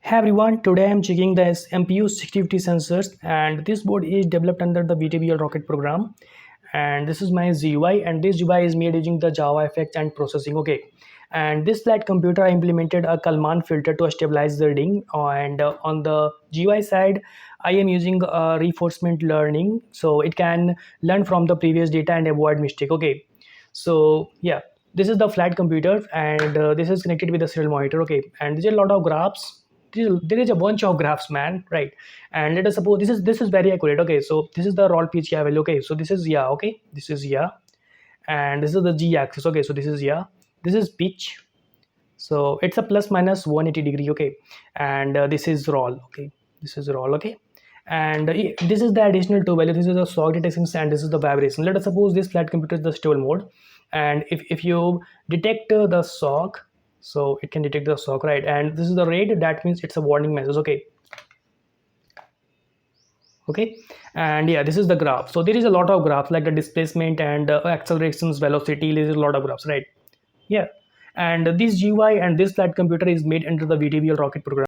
Hey everyone, today I'm checking the MPU 6050 sensors, and this board is developed under the VTVL rocket program, and this is my GUI, and this GUI is made using the Java effects and processing. Okay, and this flat computer I implemented a Kalman filter to stabilize the reading, and on the GUI side I am using reinforcement learning, so it can learn from the previous data and avoid mistake. Okay, so yeah, this is the flat computer, and this is connected with the serial monitor. Okay, and there's a lot of graphs. There is a bunch of graphs, man, right? And let us suppose this is very accurate. Okay, so this is the raw PCI value. Okay, so this is yeah. Okay, this is yeah, and this is the G axis. Okay, so this is yeah, this is pitch, so it's a plus minus 180 degree. Okay, and this is roll. Okay, this is roll. Okay, and this is the additional two value. This is the shock detection and this is the vibration. Let us suppose this flat computer is the stable mode, and if you detect the shock, so it can detect the shock, right? And this is the red, that means it's a warning message. Okay, and yeah, this is the graph. So there is a lot of graphs like the displacement and accelerations, velocity. There is a lot of graphs, right? Yeah, and this GUI and this flat computer is made under the VTVL rocket program.